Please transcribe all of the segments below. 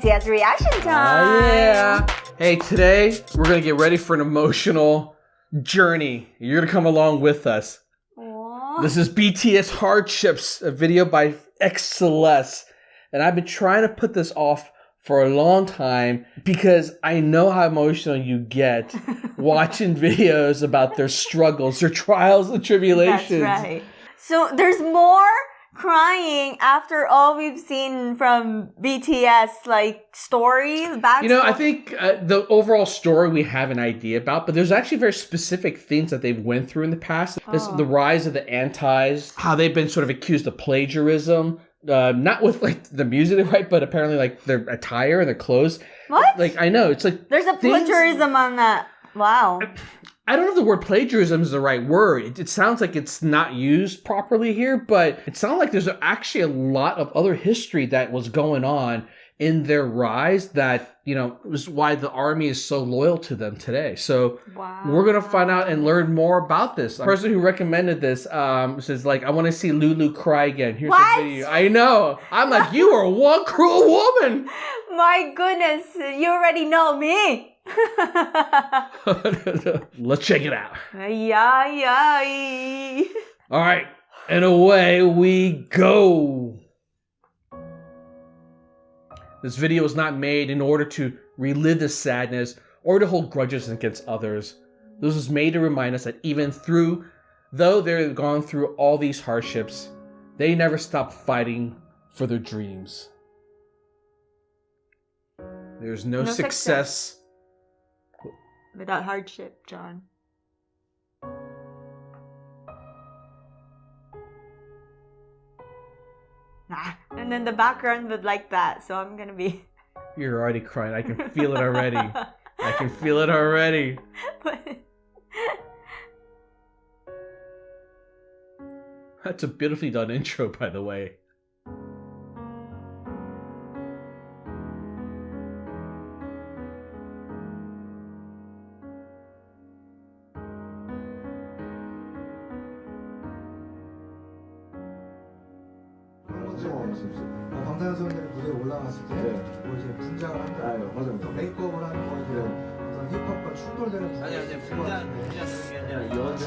BTS reaction time. Oh yeah. Hey, today we're gonna get ready for an emotional journey. You're gonna come along with us. Aww. This is BTS Hardships, a video by XCeleste. And I've been trying to put this off for a long time because I know how emotional you get watching videos about their struggles, their trials and tribulations. That's right. So there's more crying after all we've seen from BTS, like story, backstory. You know, I think the overall story we have an idea about, but there's actually very specific things that they've went through in the past. This, the rise of the antis, how they've been sort of accused of plagiarism. Not with like the music they write, but apparently like their attire and their clothes. What? Like I know it's like there's a plagiarism on that. Wow. I don't know if the word plagiarism is the right word. It sounds like it's not used properly here, but it sounds like there's actually a lot of other history that was going on in their rise that, you know, was why the army is so loyal to them today. So we're going to find out and learn more about this. The person who recommended this says, like, I want to see Lulu cry again. Here's the video. I know. I'm like, you are one cruel woman. My goodness. You already know me. Let's check it out. Yay. All right. And away we go. This video was not made in order to relive the sadness or to hold grudges against others. This was made to remind us that even though they've gone through all these hardships, they never stopped fighting for their dreams. There's no success without hardship, John. And then the background would like that, so I'm gonna be... You're already crying. I can feel it already. I can feel it already. That's a beautifully done intro, by the way. 방탄소년단이 무대에 올라갔을 때 뭐 이제 분장을 한다. 맞아요. 메이크업을 하는 거 이제 어떤 힙합과 충돌되는 부분이 아니 분장이 아니라 여자.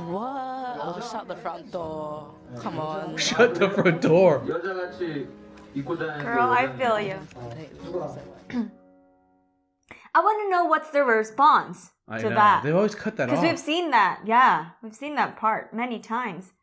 What? Shut the front door. Come on. Shut the front door. 여자같이 입고 다니는 Girl, I feel you. I want to know what's the response to that. They always cut that off. Because we've seen that. Yeah, we've seen that part many times.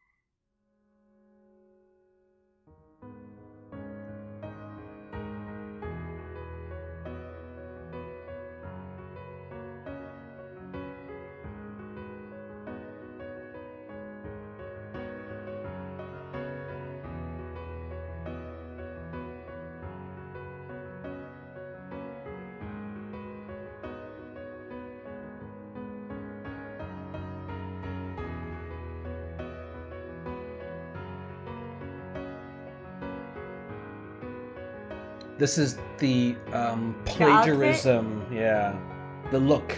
This is the plagiarism, yeah, the look.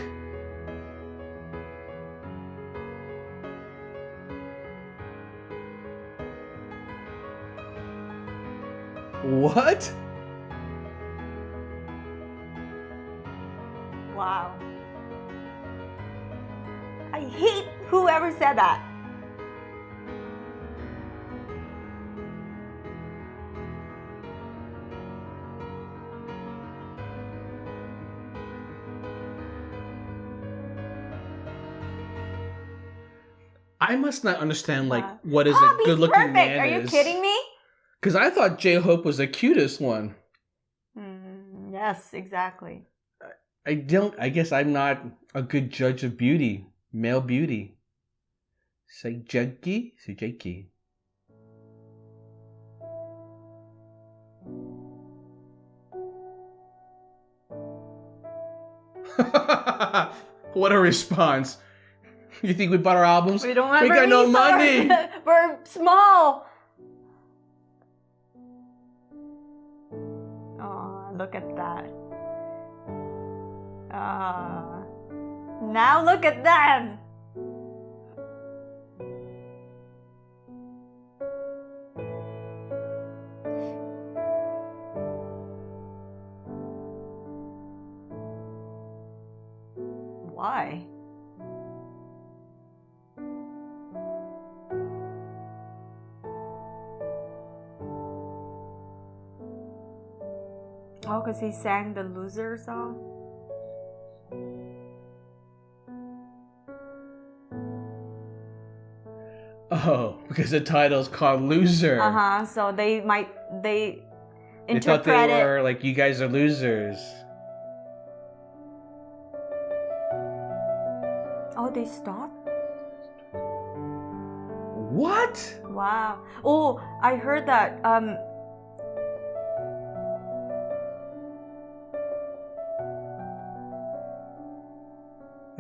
What? Wow. I hate whoever said that. I must not understand, like, what is a good-looking man is. Are you kidding me? Because I thought J-Hope was the cutest one. Yes, exactly. I guess I'm not a good judge of beauty. Male beauty. Sajaegi? Sajaegi. What a response. You think we bought our albums? We don't have got no money. We're small. Oh, look at that. Now look at them. Oh, because he sang the Loser song? Oh, because the title's called Loser. Uh-huh. So they They interpret thought they it. were like, you guys are losers. Oh, they stopped? What? Wow. Oh, I heard that. I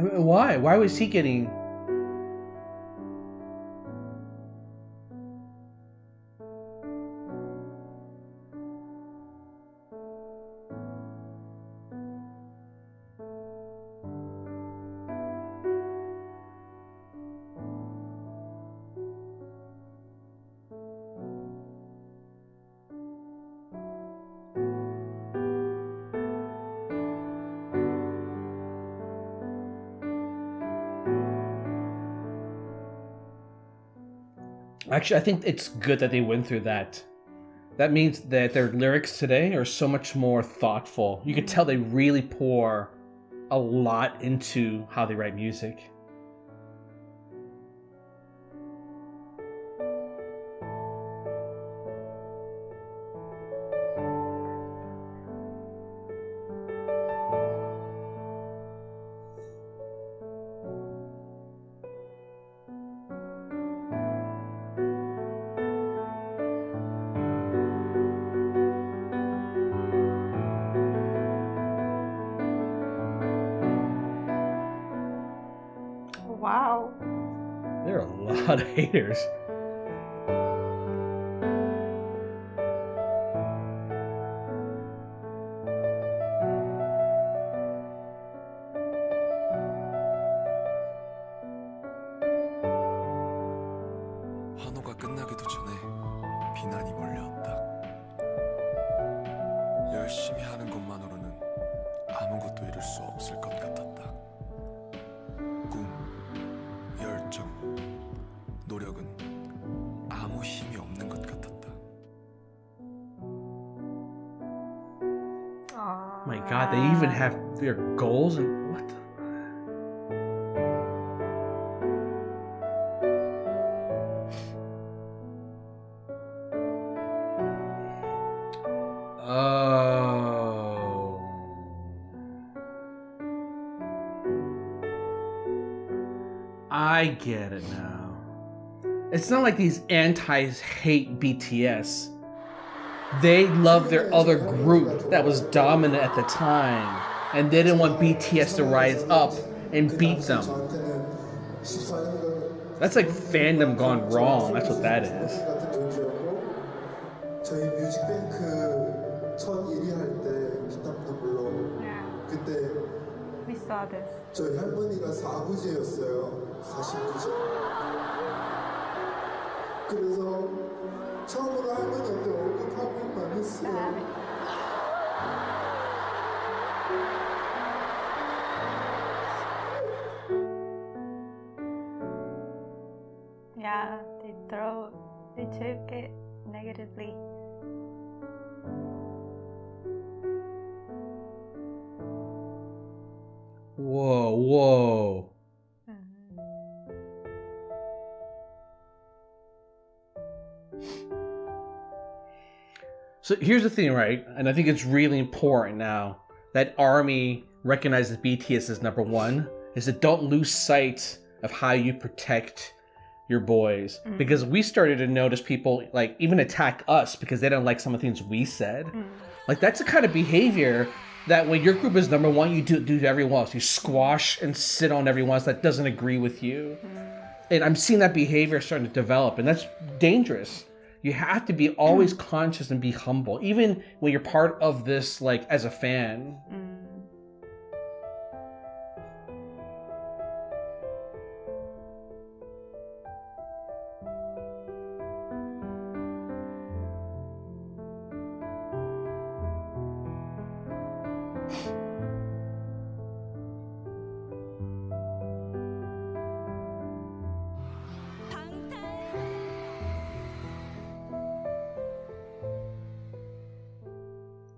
mean, why? Why was he getting... Actually, I think it's good that they went through that. That means that their lyrics today are so much more thoughtful. You can tell they really pour a lot into how they write music. Wow. There are a lot of haters. 환호가 끝나기도 전에 비난이 몰려왔다. 열심히 하는 것만으로는 아무것도 이룰 수 없을 것 같았다. 꿈, 열정, 노력은 아무 힘이 없는 것 같았다. Oh my god, they even have their goals and what the... Oh. I get it now. It's not like these antis hate BTS. They love their other group that was dominant at the time, and they didn't want BTS to rise up and beat them. That's like fandom gone wrong. That's what that is. 저희 뮤직뱅크 첫 1위 할때 기타부터 불러 그때 We saw this. 저희 할머니가 4구제였어요. 49제. 그래서 처음으로 할머니한테 월급 한 번만 했어요. Yeah, they took it negatively. Whoa, whoa. So here's the thing, right? And I think it's really important now that ARMY recognizes BTS as number one, is that don't lose sight of how you protect your boys. Because we started to notice people like even attack us because they don't like some of the things we said. Like that's the kind of behavior that when your group is number one, you do to everyone else. You squash and sit on everyone else that doesn't agree with you. And I'm seeing that behavior starting to develop, and that's dangerous. You have to be always conscious and be humble, even when you're part of this, like as a fan.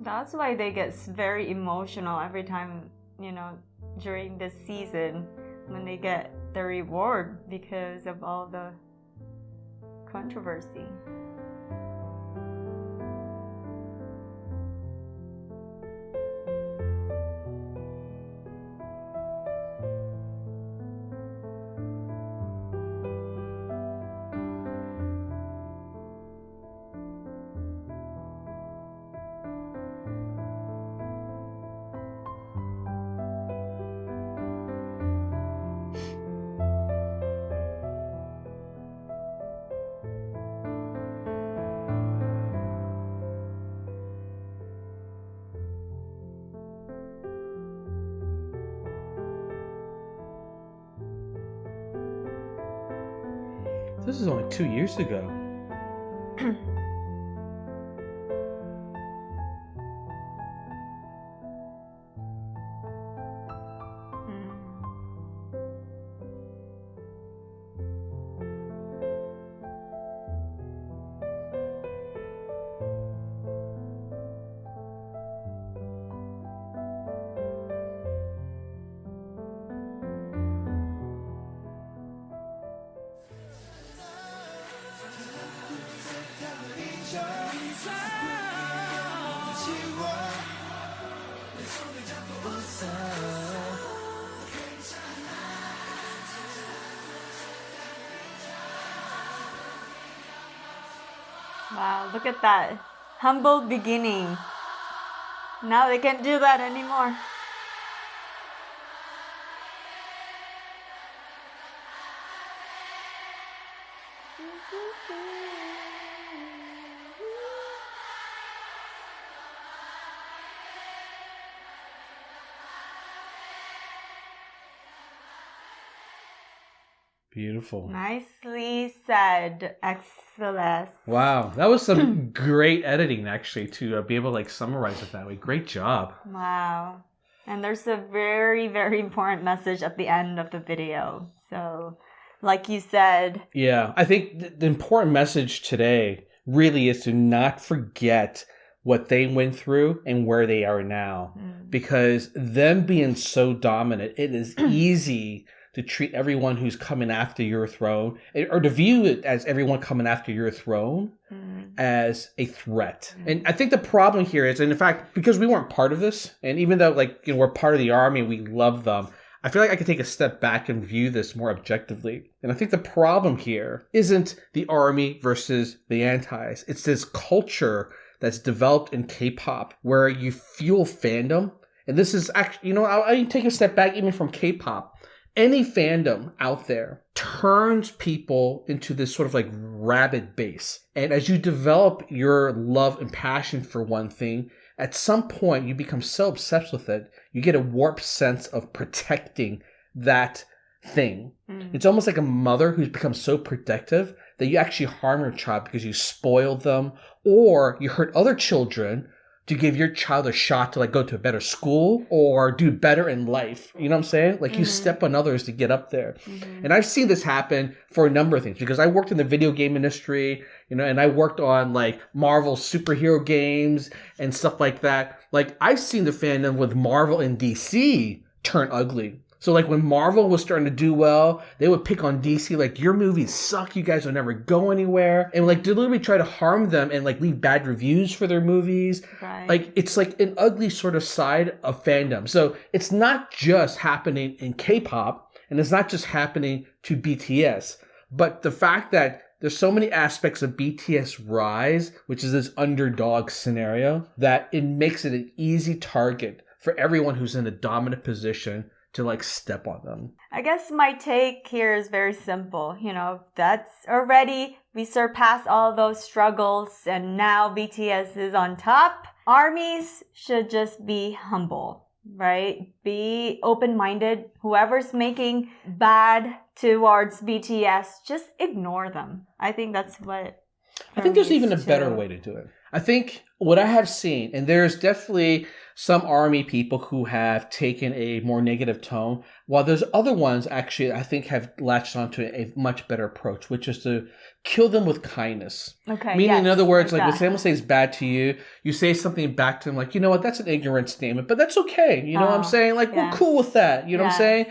That's why they get very emotional every time, during this season when they get the reward because of all the controversy. This is only 2 years ago. Wow, look at that. Humble beginning. Now they can't do that anymore. Beautiful. Nicely said, XCeleste. Wow, that was some great editing actually to be able to summarize it that way. Great job. Wow. And there's a very, very important message at the end of the video. So, like you said. Yeah, I think the important message today really is to not forget what they went through and where they are now. Because them being so dominant, it is easy to treat everyone who's coming after your throne, or to view it as everyone coming after your throne as a threat. And I think the problem here is, and in fact, because we weren't part of this, and even though we're part of the army and we love them, I feel like I could take a step back and view this more objectively. And I think the problem here isn't the army versus the antis. It's this culture that's developed in K-pop where you fuel fandom. And this is actually, I'll take a step back even from K-pop. Any fandom out there turns people into this sort of rabid base. And as you develop your love and passion for one thing, at some point you become so obsessed with it, you get a warped sense of protecting that thing. It's almost like a mother who's become so protective that you actually harm your child because you spoiled them, or you hurt other children to give your child a shot to go to a better school or do better in life. You know what I'm saying? You step on others to get up there. And I've seen this happen for a number of things because I worked in the video game industry, and I worked on Marvel superhero games and stuff like that. I've seen the fandom with Marvel and DC turn ugly. So when Marvel was starting to do well, they would pick on DC, your movies suck, you guys will never go anywhere. And deliberately try to harm them and leave bad reviews for their movies. Right. It's an ugly sort of side of fandom. So it's not just happening in K-pop, and it's not just happening to BTS. But the fact that there's so many aspects of BTS Rise, which is this underdog scenario, that it makes it an easy target for everyone who's in a dominant position to step on them. I guess my take here is very simple. That's already, we surpassed all those struggles and now BTS is on top. Armies should just be humble, right? Be open-minded. Whoever's making bad towards BTS, just ignore them. I think that's what I think there's even a better way to do it. I think what I have seen, and there's definitely some ARMY people who have taken a more negative tone, while there's other ones actually I think have latched onto a much better approach, which is to kill them with kindness. Okay. Meaning, in other words, like when that. someone says bad to you, you say something back to them like, you know what, that's an ignorant statement, but that's okay. You know what I'm saying? Like, we're cool with that. You know what I'm saying?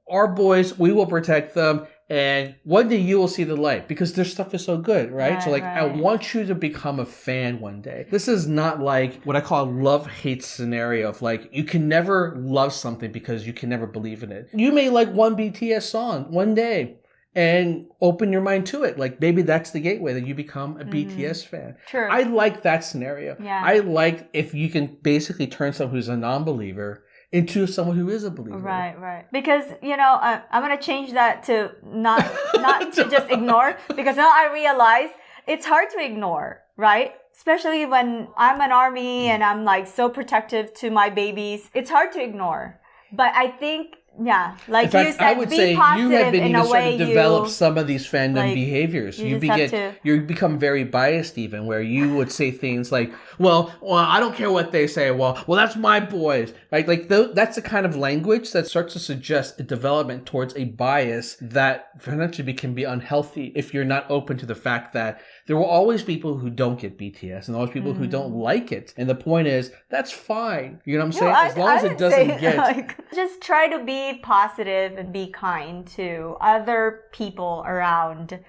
Our boys, we will protect them. And one day you will see the light because their stuff is so good, right? So like, I want you to become a fan one day. This is not like what I call a love-hate scenario of like, you can never love something because you can never believe in it. You may like one BTS song one day and open your mind to it. Like, maybe that's the gateway that you become a BTS fan. True. I like that scenario. Yeah. I like if you can basically turn someone who's a non-believer into someone who is a believer. Right. Because, you know, I'm going to change that to not to just ignore, because now I realize it's hard to ignore, right? Especially when I'm an ARMY and I'm like so protective to my babies. It's hard to ignore. But I think, yeah, like in fact, you said, I would be say positive you have been in even a starting way to develop you, some of these fandom like, behaviors. you just have to- You become very biased even, where you would say things like, well, I don't care what they say. Well, that's my boys. Right? Like that's the kind of language that starts to suggest a development towards a bias that eventually can be unhealthy if you're not open to the fact that there will always be people who don't get BTS and always people who don't like it. And the point is, that's fine. You know what I'm saying? As long as it doesn't get... Like, just try to be positive and be kind to other people around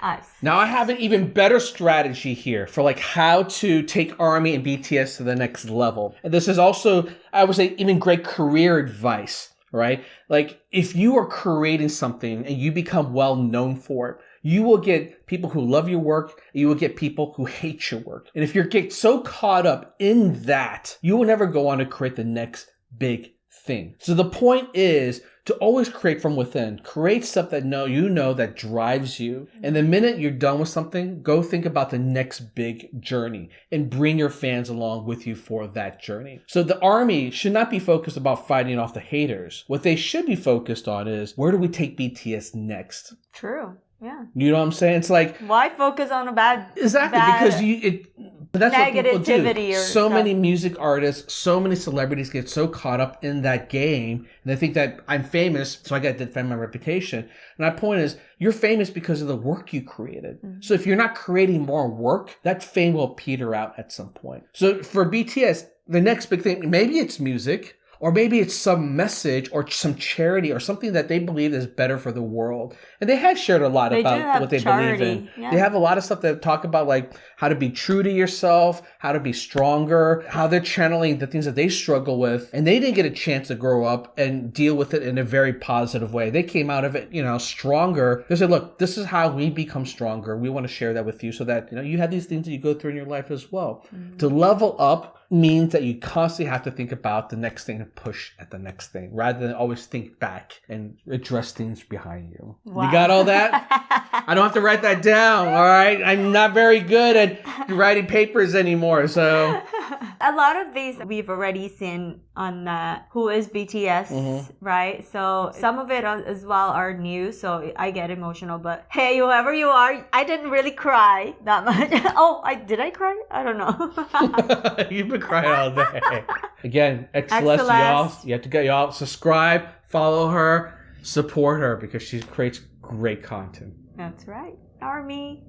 us. Now I have an even better strategy here for like how to take ARMY and BTS to the next level. And this is also, I would say, even great career advice, right? Like, if you are creating something and you become well known for it, you will get people who love your work. You will get people who hate your work. And if you get so caught up in that, you will never go on to create the next big thing. So the point is to always create from within. Create stuff that that drives you. And the minute you're done with something, go think about the next big journey and bring your fans along with you for that journey. So the ARMY should not be focused about fighting off the haters. What they should be focused on is, where do we take BTS next? True. Yeah. You know what I'm saying? It's like, why focus on a bad exactly, because that's what people do. Or so stuff. many music artists, so many celebrities get so caught up in that game, and they think that I'm famous, so I got to defend my reputation. And my point is, you're famous because of the work you created. Mm-hmm. So if you're not creating more work, that fame will peter out at some point. So for BTS, the next big thing, maybe it's music, or maybe it's some message or some charity or something that they believe is better for the world. And they have shared a lot about what they believe in. Yeah. They have a lot of stuff that talk about like how to be true to yourself, how to be stronger, how they're channeling the things that they struggle with. And they didn't get a chance to grow up and deal with it in a very positive way. They came out of it, stronger. They said, look, this is how we become stronger. We want to share that with you so that, you have these things that you go through in your life as well. Mm-hmm. To level up means that you constantly have to think about the next thing and push at the next thing rather than always think back and address things behind you. Wow. You got all that? I don't have to write that down, all right? I'm not very good at writing papers anymore, so... A lot of these we've already seen on Who is BTS, right? So some of it as well are new, so I get emotional. But hey, whoever you are, I didn't really cry that much. Did I cry? I don't know. You've been crying all day. Again, XCeleste, y'all. You have to get y'all subscribe, follow her, support her because she creates great content. That's right. ARMY.